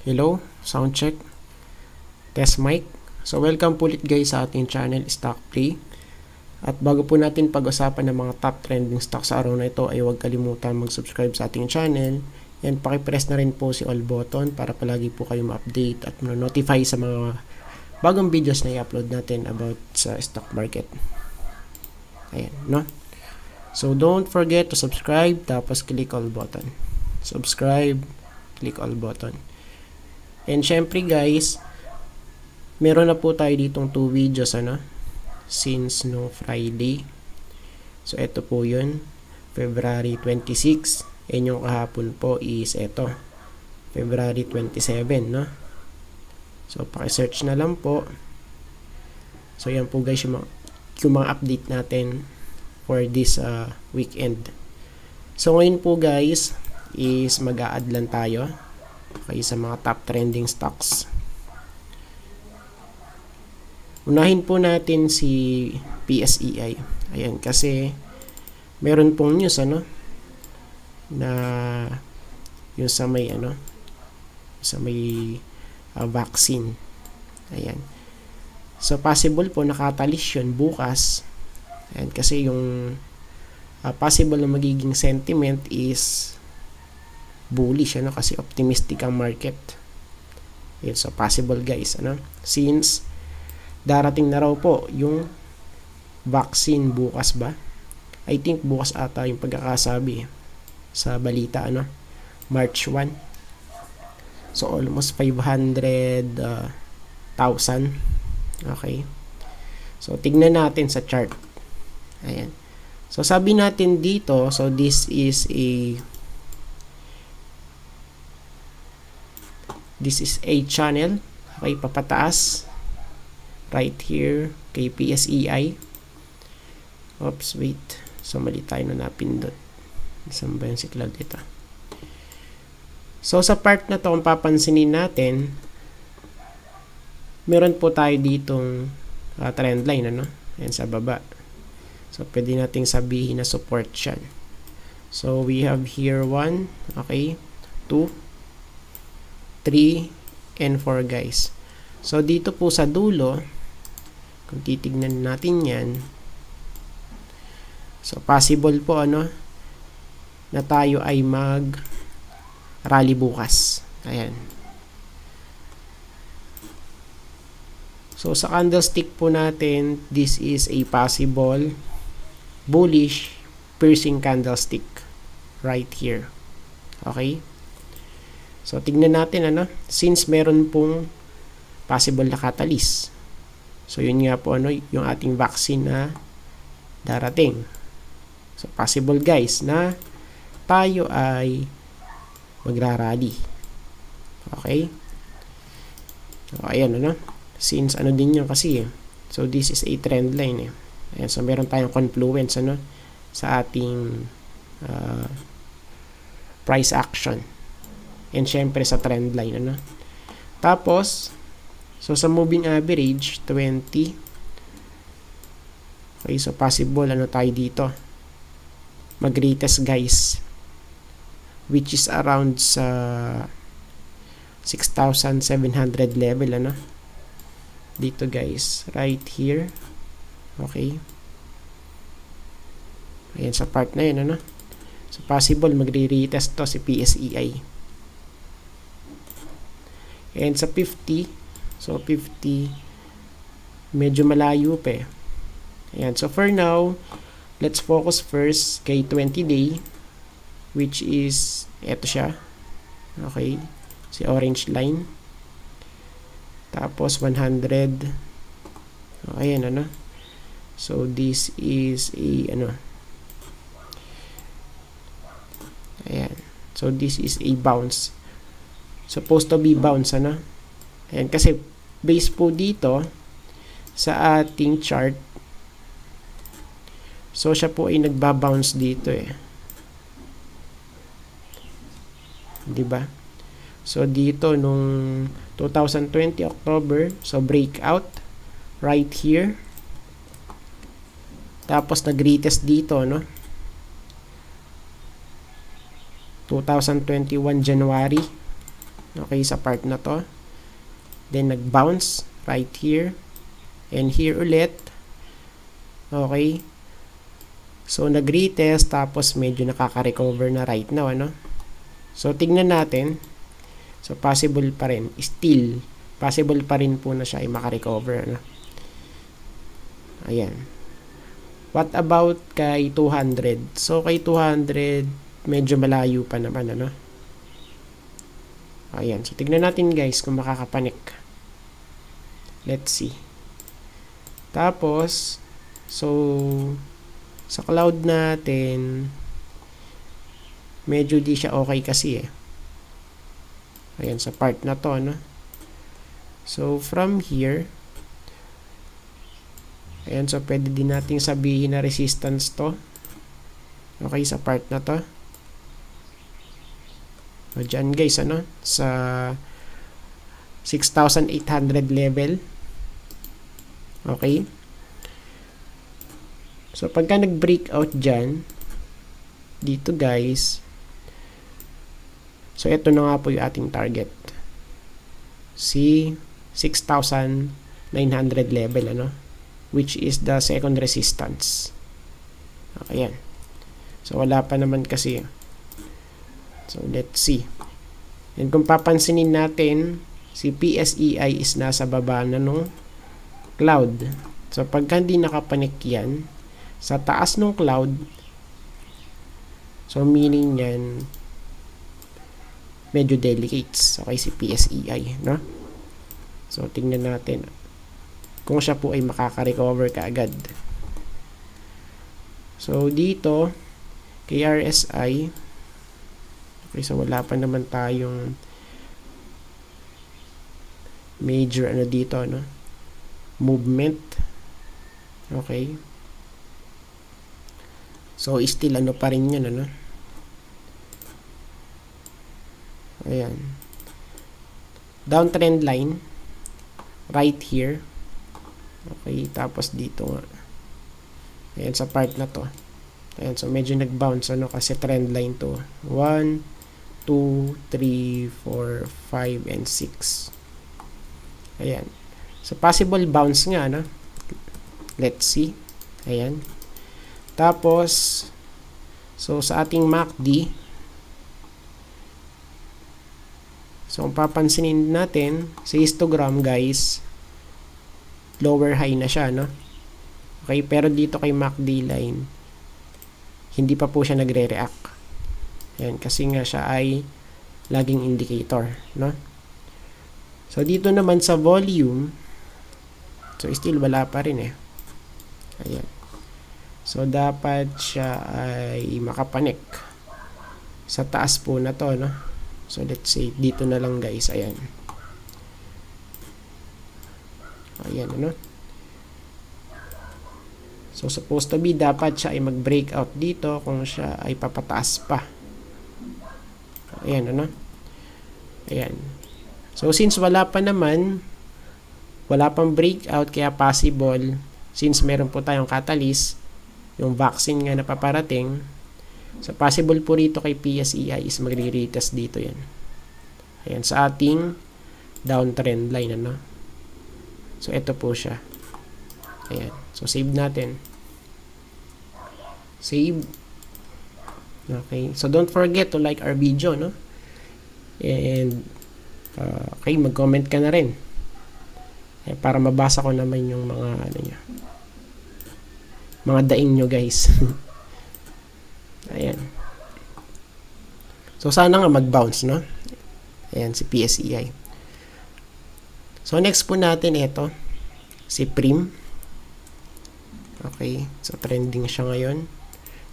Hello, sound check, test mic. So welcome po ulit guys sa ating channel Stock Play. At bago po natin pag-usapan ng mga top trending stocks sa araw na ito ay huwag kalimutan mag-subscribe sa ating channel and pakipress na rin po si all button para palagi po kayo ma-update at ma-notify sa mga bagong videos na i-upload natin about sa stock market. Ayan, no? So don't forget to subscribe tapos click all button. Subscribe, click all button. And syempre guys, meron na po tayo ditong 2 videos since no Friday. So ito po yun, February 26, and yung kahapon po is ito, February 27, no? So paki-search na lang po. So yan po guys yung mga update natin for this weekend. So ngayon po guys is mag-a-add lang tayo sa mga top trending stocks. Unahin po natin si PSEI. Ayan, kasi meron pong news na yung sa may vaccine. Ayan. So possible po nakatalis yun bukas. Ayan, kasi yung possible na magiging sentiment is bullish kasi optimistic ang market. Ayan, so possible guys since darating na raw po yung vaccine bukas ba? I think bukas ata yung pagkakasabi sa balita March 1. So almost 500,000. Okay. So tignan natin sa chart. Ayan. So sabi natin dito, so this is a channel. Okay, papataas right here kay PSEI. Oops, wait. So mali tayo na napindot. Saan ba yung siklab dito? So sa part na to, kung papansinin natin, meron po tayo ditong trend line Ayan sa baba. So pwede nating sabihin na support siya. So we have here 1, okay, 2, 3, and 4 guys. So dito po sa dulo, kung titignan natin yan, so possible po na tayo ay mag rally bukas. Ayan. So sa candlestick po natin, this is a possible bullish piercing candlestick right here. Okay? So tignan natin since meron pong possible na catalyst. So yun nga po yung ating vaccine na darating. So possible guys na tayo ay magrarally. Okay? So ayan since din yan kasi so this is a trend line Ayan, so meron tayong confluence sa ating price action. And syempre sa trend line Tapos so sa moving average 20. Okay, so possible tayo dito mag-retest guys, which is around sa 6,700 level dito guys, right here. Okay, ayan sa part na yun so possible magre-retest to si PSEI. And sa 50, so 50 medyo malayo pa Ayan, so for now let's focus first kay 20 day, which is eto siya. Okay, si orange line. Tapos 100. Ayan so this is a ayan, so this is a bounce, supposed to be bounce ayan, kasi base po dito sa ating chart. So siya po ay nagba-bounce dito diba? So dito nung 2020 October, so breakout right here. Tapos nag-retest dito 2021 January. Okay, sa part na to. Then nag-bounce right here. And here ulit. Okay. So nag-retest tapos medyo nakaka-recover na right now, ano? So tignan natin. So possible pa rin. Still, possible pa rin po na siya ay maka-recover, ano? Ayan. What about kay 200? So kay 200, medyo malayo pa naman, ano? Ayan. So tignan natin guys kung makakapanik. Let's see. Tapos, so sa cloud natin, medyo di siya okay kasi eh. Ayan, sa part na to, no? So, from here, ayan, so pwede din nating sabihin na resistance to. Okay, sa part na to. So, dyan guys, ano? Sa 6,800 level. Okay. So, pagka nag-breakout dyan, dito guys, so ito na nga po yung ating target. Si 6,900 level, ano? Which is the second resistance. Okay, yan. So, wala pa naman kasi. So, let's see. And kung papansinin natin, si PSEI is nasa baba na nung cloud. So, pagka hindi nakapanik yan, sa taas ng cloud, so meaning yan, medyo delicates. Okay, si PSEI, no? So, tingnan natin kung siya po ay makaka-recover kaagad. So, dito, kay RSI, okay, so wala pa naman tayong major, ano dito, no? Movement. Okay. So, still ano pa rin yun, ano? Ayan. Downtrend line. Right here. Okay, tapos dito nga. Ayan, sa part na to. Ayan, so medyo nag-bounce, ano? Kasi trend line to. 1, 2, 3, 4, 5, and 6. Ayan. So, possible bounce nga, no? Let's see. Ayan. Tapos, so sa ating MACD, so kung papansinin natin, sa histogram guys, lower high na siya, no? Okay, pero dito kay MACD line, hindi pa po siya nagre-react. Ayan, kasi nga siya ay lagging indicator, no? So dito naman sa volume, so still wala pa rin eh. Ayan. So, dapat siya ay makapanik sa taas po na to, no? So, let's say, dito na lang guys. Ayan. Ayan, ano? So, supposed to be, dapat siya ay mag-breakout dito kung siya ay papataas pa. Ayan, ano? Ayan. So, since wala pa naman, wala pang breakout, kaya possible, since meron po tayong catalyst, yung vaccine nga na paparating, so possible po rito kay PSEI is magre-retest dito yan. Ayan, sa ating downtrend line, ano? So, ito po siya. Ayan. So, save natin. Save. Okay. So, don't forget to like our video, no? And, okay, mag-comment ka na rin. Para mabasa ko naman yung mga, ano nyo, mga daing nyo guys. Ayan. So, sana nga mag-bounce, no? Ayan, si PSEI. So, next po natin ito. Si Prim. Okay. So, trending siya ngayon.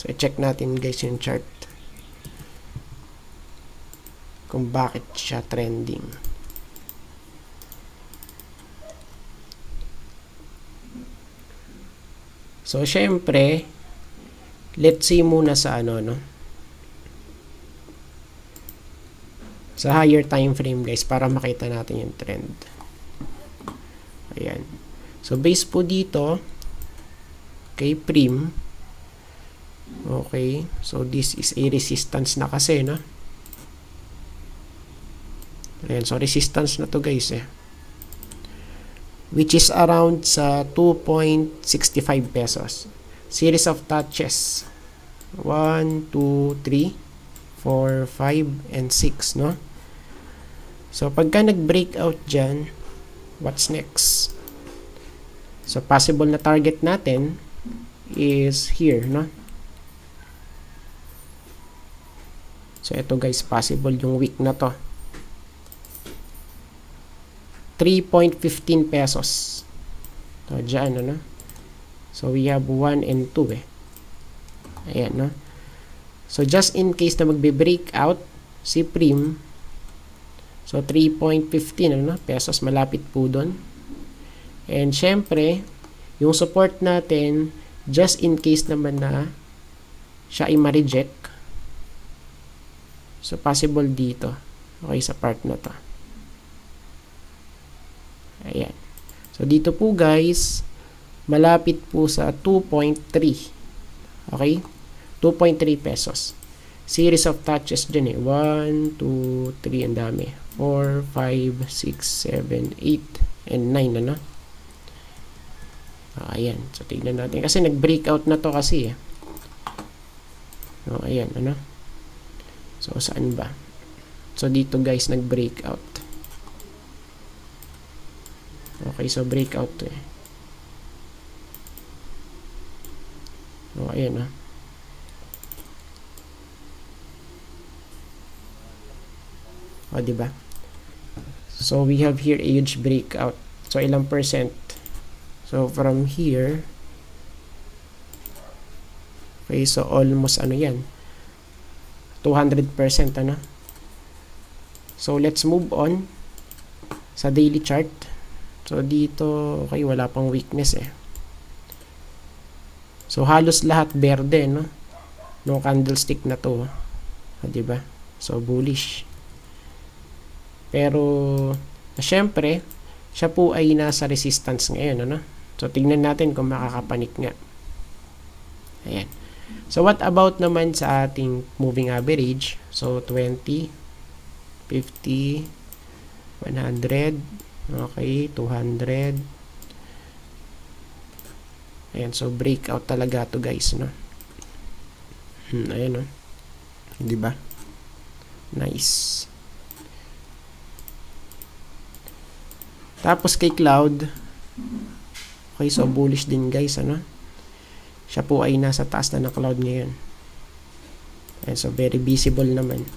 So, i-check natin guys yung chart. Kung bakit siya trending. So, syempre, let's see muna sa ano, no? Sa higher time frame, guys, para makita natin yung trend. Ayan. So, base po dito, kay Prim, okay, so this is a resistance na kasi, no? Ayan, so resistance na to guys which is around sa 2.65 pesos. Series of touches 1, 2, 3, 4, 5, and 6, no? So pagka nag-breakout dyan, what's next? So possible na target natin is here, no? So ito guys, possible yung week na to. 3.15 pesos. So dyan, ano? So we have 1 and 2 Ayan, no? So just in case na magbe-breakout si Prim, so 3.15 pesos, malapit po doon. And syempre, yung support natin, just in case naman na siya ay ma-reject, so possible dito, okay, sa part na to. Ayan. So dito po guys, malapit po sa 2.3. Okay? 2.3 pesos. Series of touches dyan 1, 2, 3, ang dami. 4, 5, 6, 7, 8, and 9, ano? Ayan. So tignan natin. Kasi nag-breakout na to kasi ayan, ano? So saan ba? So dito guys, nag-breakout. Okay, so breakout to ayan diba? So we have here a huge breakout. So ilang percent? So from here, okay, so almost yan, 200%, ano? So let's move on sa daily chart. So dito, okay, wala pang weakness So halos lahat berde, no? No candlestick na to, diba? So bullish. Pero syempre, siya po ay nasa resistance ngayon, ano? So tingnan natin kung makakapanik nga. Ayan. So what about naman sa ating moving average? So 20, 50, 100, okay, 200. Ayan, so breakout talaga to guys, no? Ayan, no? Diba? Nice. Tapos kay Cloud, okay, so bullish din guys, ano? Siya po ay nasa taas na ng Cloud ngayon. Ayan, so very visible naman.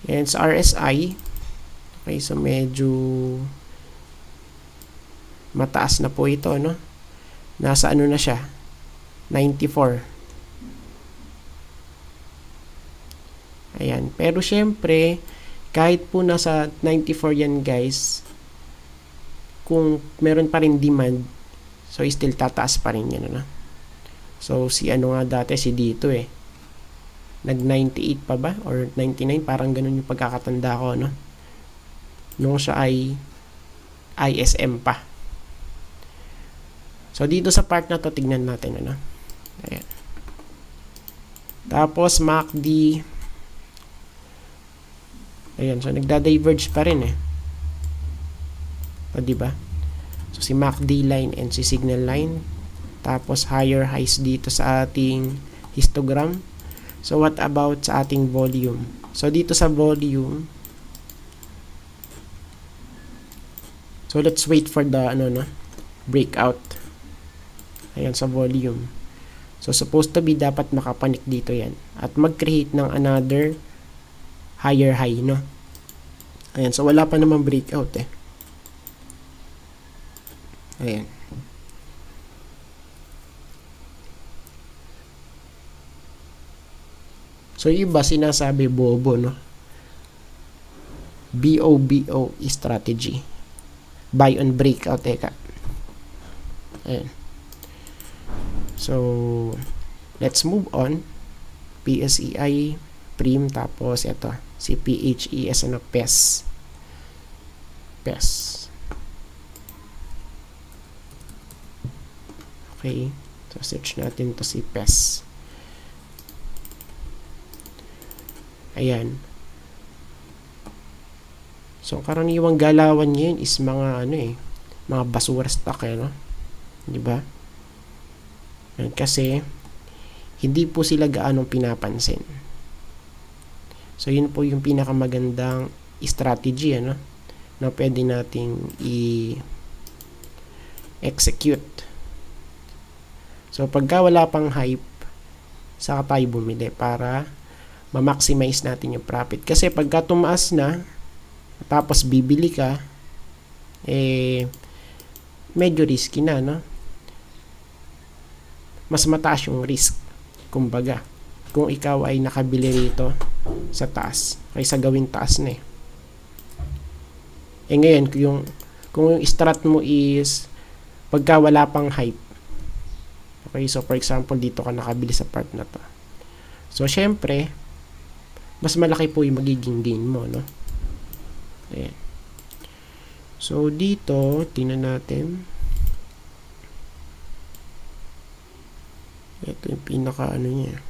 And sa RSI, okay, so medyo mataas na po ito, no? Nasa ano na siya? 94. Ayan. Pero syempre, kahit po nasa 94 yan guys, kung meron pa rin demand, so still tataas pa rin yan, ano? So si ano nga dati, si dito nag 98 pa ba? Or 99, parang ganun yung pagkakatanda ko, no? Nung siya ay ISM pa. So dito sa part na to, tignan natin, ano? Ayan. Tapos MACD, ayan, so nagda-diverge pa rin diba? So si MACD line and si signal line. Tapos higher highs dito sa ating histogram. So what about sa ating volume? So dito sa volume, so let's wait for the breakout. Ayan, sa volume. So supposed to be dapat makapanik dito yan at mag-create ng another higher high, no? Ayan, so wala pa namang breakout Ayan. So iba sinasabi bobo, no? BOBO strategy. Buy on breakout, teka. Ayan. So let's move on. PSEI, Prim, tapos ito si PHES, PES. Okay, so search natin to si PES. Ayan. So, karaniwang galawan ngayon is mga mga basura stock no? Di ba? Kasi hindi po sila gaanong pinapansin. So, yun po yung pinakamagandang strategy na pwede nating i-execute. So, pagka wala pang hype, saka tayo bumili para ma-maximize natin yung profit. Kasi pagka tumaas na, tapos bibili ka, medyo risky na, no? Mas mataas yung risk, kumbaga, kung ikaw ay nakabili rito sa taas, kaysa gawin taas na ngayon, kung yung strat mo is pagka wala pang hype, okay, so for example, dito ka nakabili sa part na to. So, syempre, mas malaki po yung magiging gain mo, no? Ayan. So, dito, tingnan natin. Ito yung pinaka niya.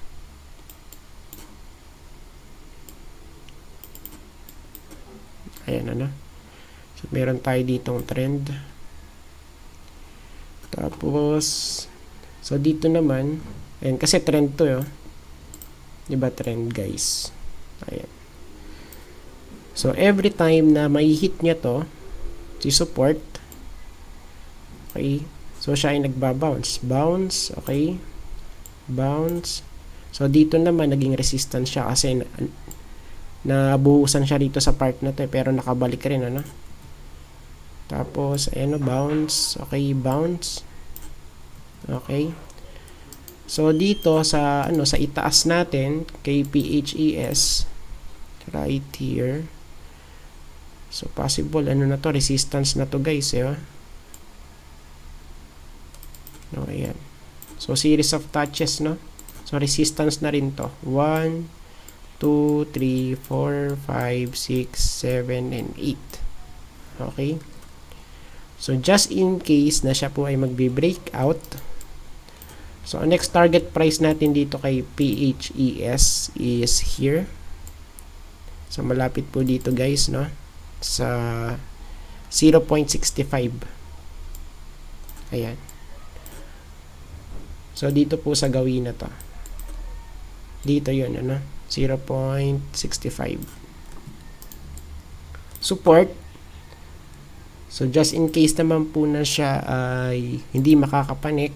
Ayan, So, meron tayo ditong trend. Tapos, so, dito naman, ayan, kasi trend to, diba trend, guys? Ayan. So, every time na may hit niya to, si support, okay, so, siya ay nagbabounce. Bounce, okay, bounce. So, dito naman, naging resistance siya kasi nabuhusan siya dito sa part na to, pero nakabalik rin, Tapos, ayan, bounce, okay, bounce. Okay. So, dito sa sa itaas natin kay PHES right here. So, possible na to, resistance na to, guys, No, ayan. So, series of touches, no? So, resistance na rin to. 1 2 3 4 5 6 7 and 8. Okay? So, just in case na siya po ay magbe-breakout. So, ang next target price natin dito kay PHES is here. So, malapit po dito, guys, no? Sa 0.65. Ayan. So, dito po sa gawin na to. Dito yun, 0.65. Support. So, just in case naman po na siya ay hindi makakapanik.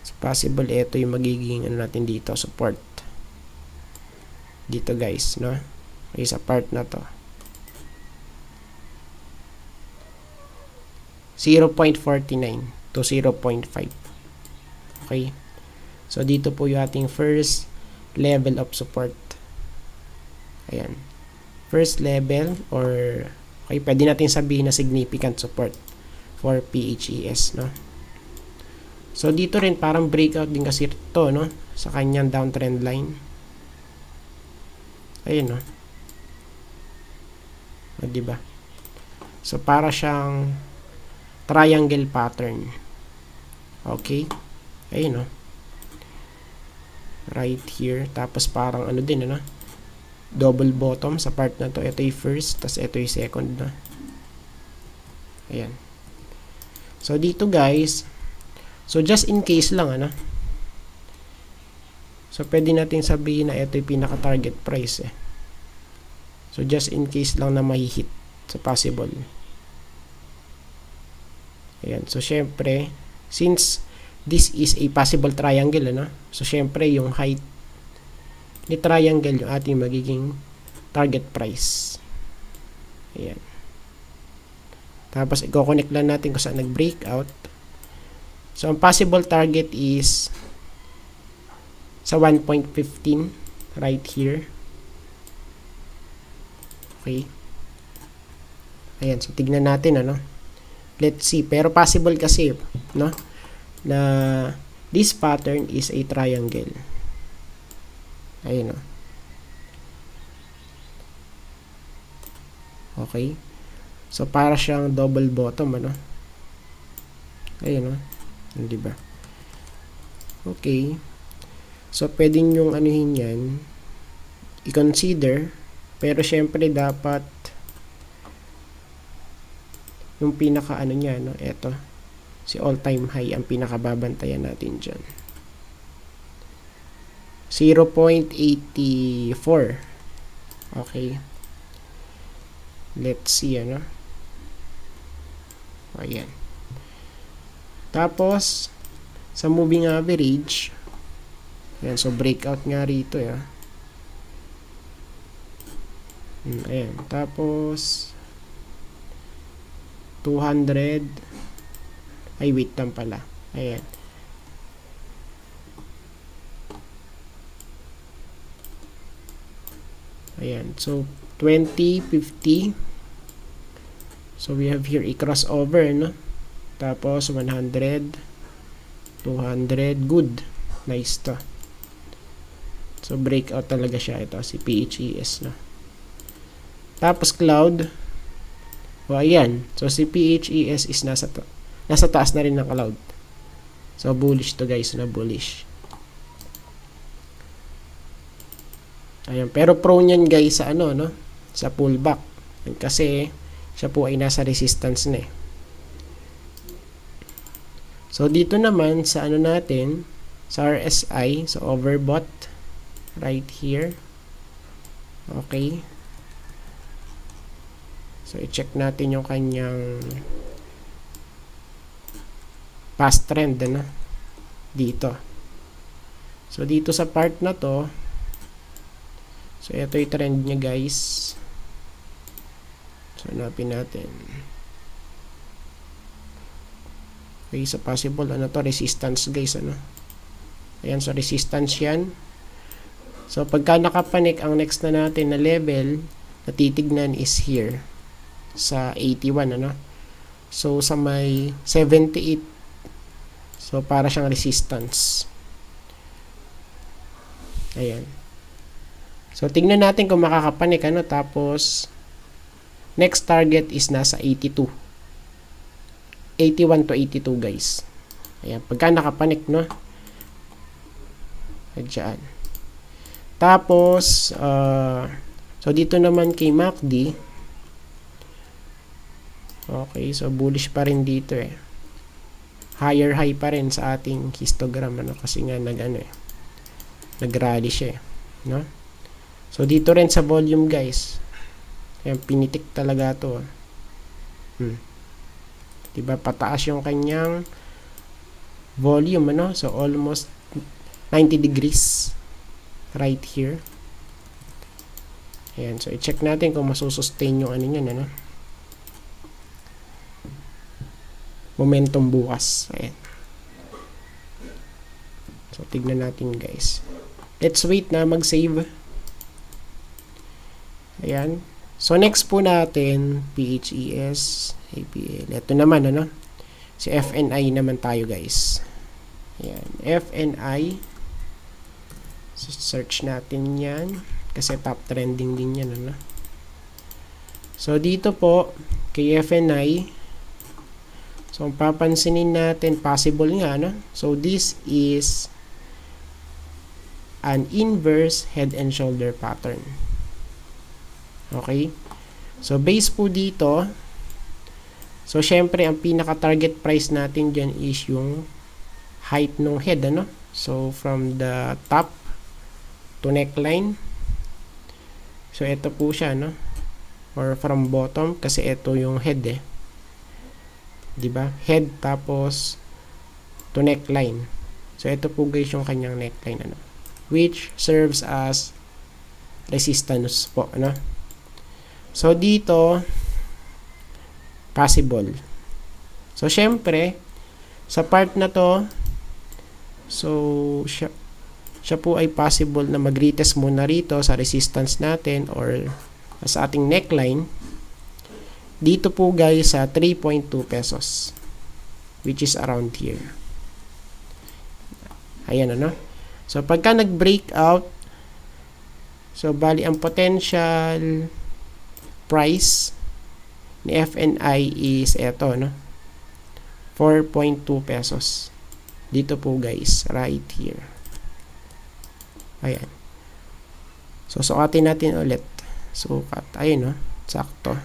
So, possible ito yung magiging natin dito, support. Dito, guys, no? Okay, sa part na to. 0.49 to 0.5. Okay? So, dito po yung ating first level of support. Ayan. First level or okay, pwede natin sabihin na significant support for PHES, no? So, dito rin parang breakout din kasi ito, no? Sa kanyang downtrend line. Ayun, no? O, diba? So, para siyang triangle pattern. Okay? Ayun, no? Right here. Tapos, parang din, double bottom sa part na to. Ito yung first, tas ito yung second na. Ayan. So, dito, guys, so, just in case lang, so, pwede natin sabihin na ito yung pinaka-target price, So, just in case lang na mahihit. So, possible. Ayan. So, syempre, since this is a possible triangle, so, syempre, yung height ni triangle yung ating magiging target price. Ayan. Tapos, i-connect lang natin kung saan nag-breakout. So, ang possible target is sa 1.15 right here. Okay. Ayan. So, tignan natin, Let's see. Pero possible kasi, na this pattern is a triangle. Ayun, Okay. So, para siyang double bottom, Ayun, Di ba? Okay. So, pwede nyong anuhin yan, i-consider Pero syempre dapat yung pinaka ano niya, no? Ito. Si all time high ang pinakababantayan natin dyan. 0.84. Okay. Let's see, ano? Ayan. Tapos, sa moving average, ayan, so breakout nga rito, ya. Ayan. Tapos, 200. Ay, wait lang pala. Ayan. Ayan. So, 20, 50. So, we have here a crossover, no? Tapos, 100. 200. Good. Nice to. So, breakout talaga siya. Ito, si PHES, no? Tapos, cloud. O, ayan. So, si PHES is nasa taas na rin ng cloud. So, bullish to guys, na bullish. Ayan. Pero prone yan guys sa ano, no? Sa pullback. Kasi, siya po ay nasa resistance na eh. So, dito naman sa ano natin, sa RSI, so overbought, right here. Okay. So, i-check natin yung kanyang past trend, ano? Dito. So, dito sa part na to, so, ito yung trend niya, guys. So, hanapin natin. Okay, so possible, ano to, resistance, guys, ano? Ayan, so resistance yan. So, pagka nakapanik, ang next na natin na level na titignan is here. Sa 81, ano? So, sa may 78. So, para siyang resistance. Ayan. So, tingnan natin kung makakapanik, ano? Tapos, next target is nasa 82. 81 to 82, guys. Ayan. Pagka nakapanik, no? Diyan. Tapos, so, dito naman kay MACD. Okay. So, bullish pa rin dito, eh. Higher high pa rin sa ating histogram, ano? Kasi nga, nag-rally siya, eh. No? So, dito rin sa volume, guys. Ayan, pinitik talaga to. Diba, pataas yung kanyang volume, ano? So, almost 90 degrees right here. Ayan, so, i-check natin kung masusustain yung ano nyan, ano? Momentum bukas. Ayan. So, tignan natin, guys. Let's wait na mag-save. Ayan. So, next po natin, PHES, APL. Ito naman, ano? Si FNI naman tayo, guys. Ayan. FNI. So, search natin yan. Kasi top trending din yan, ano? So, dito po, kay FNI, so, papansinin natin, possible nga, ano? So, this is an inverse head and shoulder pattern. Okay? So, base po dito, so, syempre, ang pinaka-target price natin dyan is yung height ng head, ano? So, from the top to neckline. So, ito po siya, no? Or from bottom, kasi ito yung head, eh. Diba? Head, tapos to neckline. So, ito po guys yung kanyang neckline, ano? Which serves as resistance po, ano? So, dito, possible. So, syempre, sa part na to, so, siya po ay possible na mag-retest muna rito sa resistance natin or sa ating neckline. Dito po guys sa 3.2 pesos, which is around here. Ayan, ano? So, pagka nag-breakout, so, bali ang potential price ni FNI is eto, no? 4.2 pesos. Dito po guys, right here. Ayan. So, sukatin natin ulit. sukat. Ayun, no? Sakto.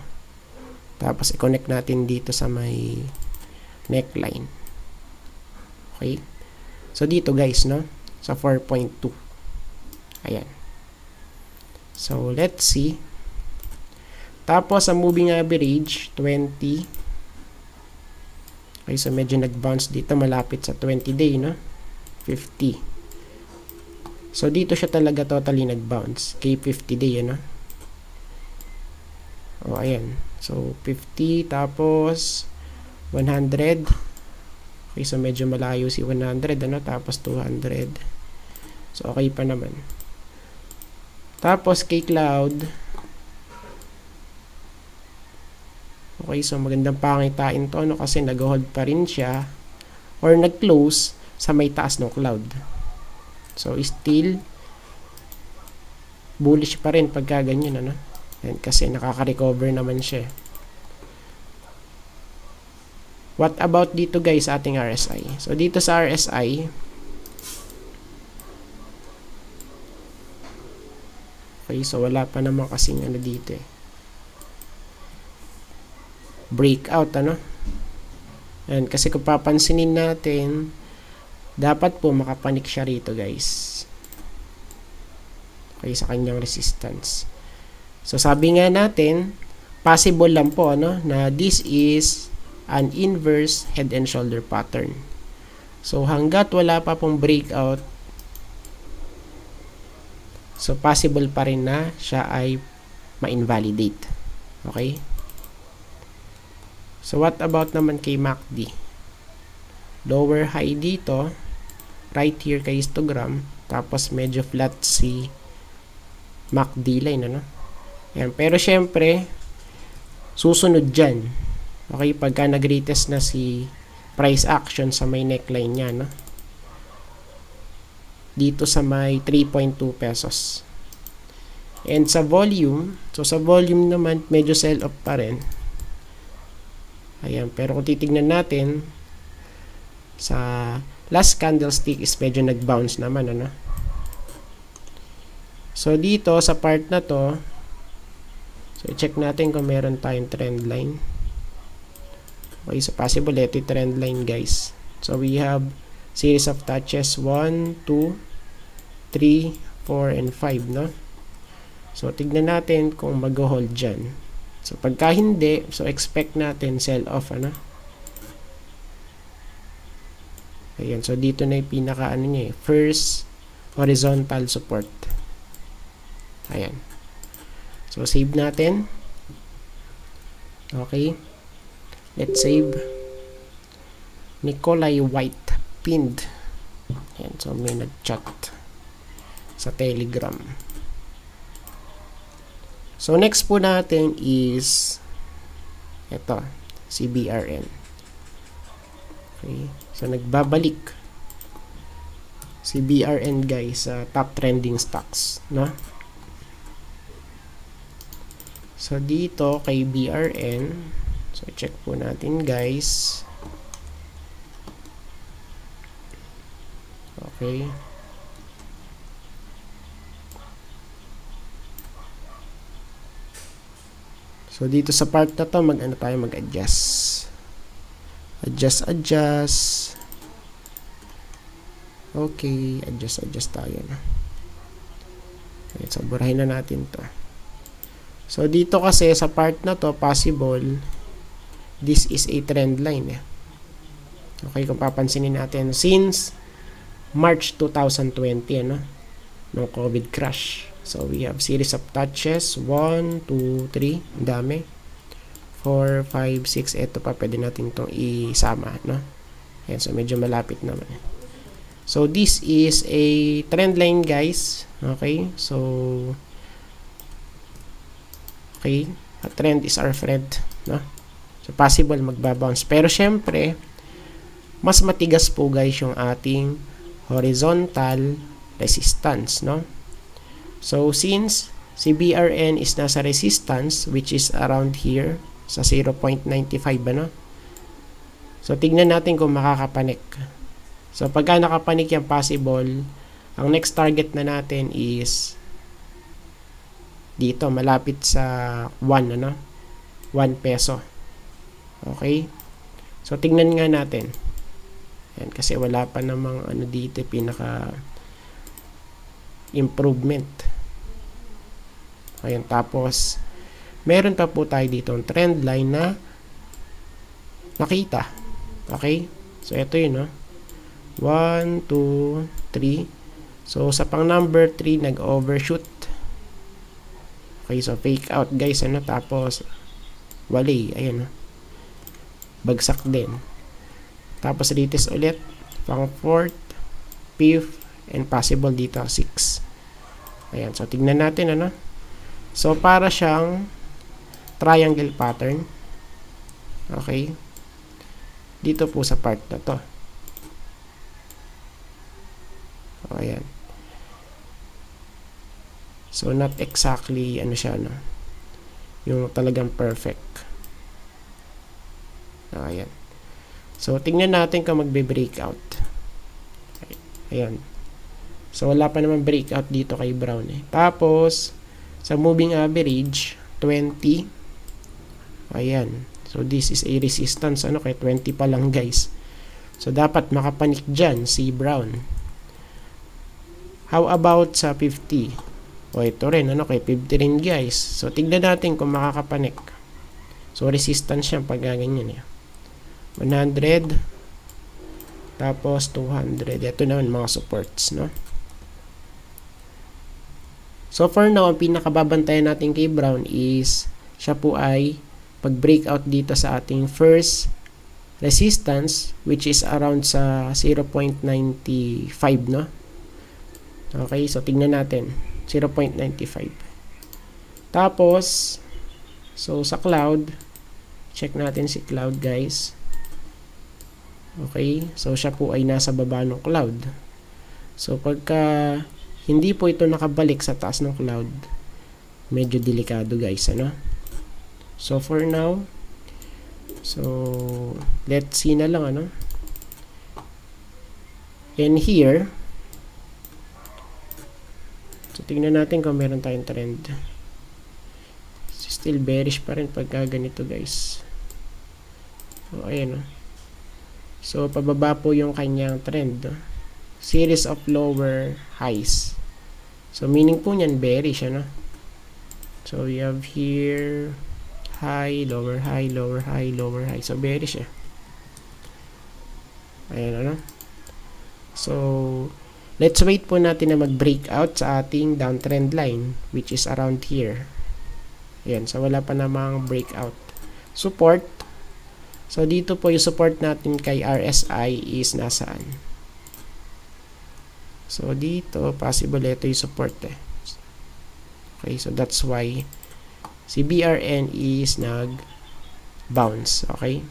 Tapos, i-connect natin dito sa may neckline. Okay? So, dito guys, no? Sa 4.2. Ayan. So, let's see. Tapos, ang moving average, 20. Okay, so medyo nag-bounce dito. Malapit sa 20-day, no? 50. So, dito siya talaga totally nag-bounce. Kay 50-day, ano? O, ayan. So, 50, tapos 100. Okay, so medyo malayo si 100, ano? Tapos 200. So, okay pa naman. Tapos, kay cloud, okay, so magandang pangitain to, ano? Kasi nag-hold pa rin siya or nag-close sa may taas ng cloud. So, still bullish pa rin pagka ganyan, ano? Yan, kasi nakaka-recover naman siya. What about dito guys sa ating RSI? So, dito sa RSI, okay, so wala pa naman kasing ano dito eh. Breakout, ano? Yan, kasi kung papansinin natin, dapat po makapanik siya rito guys. Okay, sa kanyang resistance. So, sabi nga natin, possible lang po, ano, na this is an inverse head and shoulder pattern. So, hanggat wala pa pong breakout, so, possible pa rin na siya ay ma-invalidate. Okay? So, what about naman kay MACD? Lower high dito, right here kay histogram, tapos medyo flat si MACD line, ano? Yan. Pero syempre, susunod dyan. Okay, pagka nag-retest na si price action sa may neckline niya, no? Dito sa may 3.2 pesos. And sa volume, so sa volume naman, medyo sell-off pa rin. Ayan, pero kung titignan natin, sa last candlestick is medyo nag-bounce naman, ano? So, dito, sa part na to, so, check natin kung meron tayong trend line. Okay, so possible ito yung trend line, guys. So, we have series of touches 1, 2, 3, 4, and 5, no? So, tignan natin kung mag-hold dyan. So, pagka hindi, so expect natin sell-off, ano? Ayan, so dito na yung pinaka, ano niya, first horizontal support. Ayan. So, save natin. Okay. Let's save. Nikolai White pinned. Ayan, so may nag-chat sa Telegram. So, next po natin is ito, CBRN. Okay. So, nagbabalik CBRN guys sa top trending stocks, no? So, dito kay BRN, so check po natin guys. Okay. So, dito sa part na to, mag-ano tayo, mag-adjust. Adjust. Okay, adjust tayo na. Okay, so, burahin na natin to. So, dito kasi sa part na to, possible, this is a trend line. Eh. Okay, kung papansinin natin, since March 2020, ano, no COVID crash. So, we have series of touches, 1, 2, 3, dami. 4, 5, 6, ito pa, pwede natin itong isama, no? Ayan, so, medyo malapit naman. So, this is a trend line, guys. Okay, so, okay, a trend is our friend, no? So, possible magbabounce. Pero, syempre, mas matigas po, guys, yung ating horizontal resistance, no? So, since si BRN is nasa resistance, which is around here, sa 0.95, ano? So, tignan natin kung makakapanik. So, pagka nakapanik yan, possible, ang next target na natin is dito, malapit sa 1, ano? 1 peso. Okay? So, tingnan nga natin. Ayan, kasi wala pa namang ano dito, pinaka improvement. Ayan, tapos meron pa po tayo dito ang trend line na nakita. Okay? So, ito yun, no? 1, 2, 3. So, sa pang number 3, nag-overshoot. Okay, so fake out, guys, ano? Tapos, wali. Ayan, no? Bagsak din. Tapos, retest ulit. Pang 4th, 5th, and possible dito, 6. Ayan, so tignan natin, ano? So, para siyang triangle pattern. Okay? Dito po sa part na to. O, ayan. So, not exactly, ano siya, no? Yung talagang perfect. O, ayan. So, tingnan natin kung magbe-breakout. Ayan. So, wala pa naman breakout dito kay Brown, eh. Tapos, sa moving average, 20. Ayan. So, this is a resistance, ano, kay 20 pa lang, guys. So, dapat makapanik dyan si Brown. How about sa 50? O, ito rin, ano, kay 50 rin, guys. So, tignan natin kung makakapanik. So, resistance siya pag ganyan, eh. 100. Tapos, 200. Ito naman, mga supports, no? So, for now, ang pinakababantayan natin kay Brown is siya po ay pag-breakout dito sa ating first resistance, which is around sa 0.95, no? Okay, so tingnan natin. 0.95. Tapos, so sa cloud, check natin si cloud, guys. Okay, so siya po ay nasa baba ng cloud. So, pagka hindi po ito nakabalik sa taas ng cloud, medyo delikado, guys, ano? So, for now, so, let's see na lang, ano? And here, so, tingnan natin kung meron tayong trend. Still bearish pa rin pagka ganito, guys. So, ayan, oh. So, pababa po yung kanyang trend, no? Series of lower highs. So, meaning po niyan, bearish, ano? So, we have here high, lower high, lower high, lower high. So, bearish, eh. Ayan, ano? So, let's wait po natin na mag-breakout sa ating downtrend line, which is around here. Ayan, so wala pa namang breakout. Support. So, dito po yung support natin kay RSI is nasaan? So, dito, possible ito yung support, eh. Okay, so that's why si BRN is nag-bounce. Okay?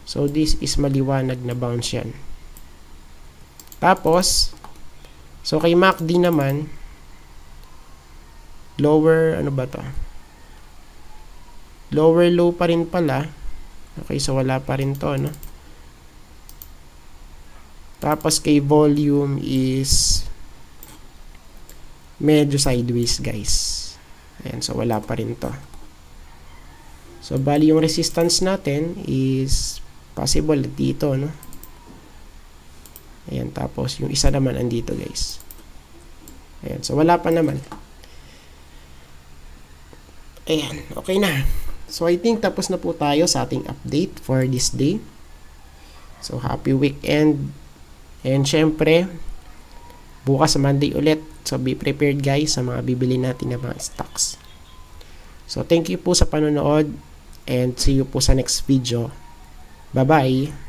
So, this is maliwanag na bounce yan. Tapos, so kay MACD naman, lower, ano ba to? Lower low pa rin pala. Okay, so wala pa rin to, no? Tapos kay volume is medyo sideways, guys. Ayan, so wala pa rin to. So, bali yung resistance natin is possible dito, no? Ayan, tapos yung isa naman andito, guys. Ayan, so wala pa naman. Ayan, okay na. So, I think tapos na po tayo sa ating update for this day. So, happy weekend. And syempre, bukas Monday ulit. So, be prepared, guys, sa mga bibili natin na mga stocks. So, thank you po sa panonood and see you po sa next video. Bye-bye!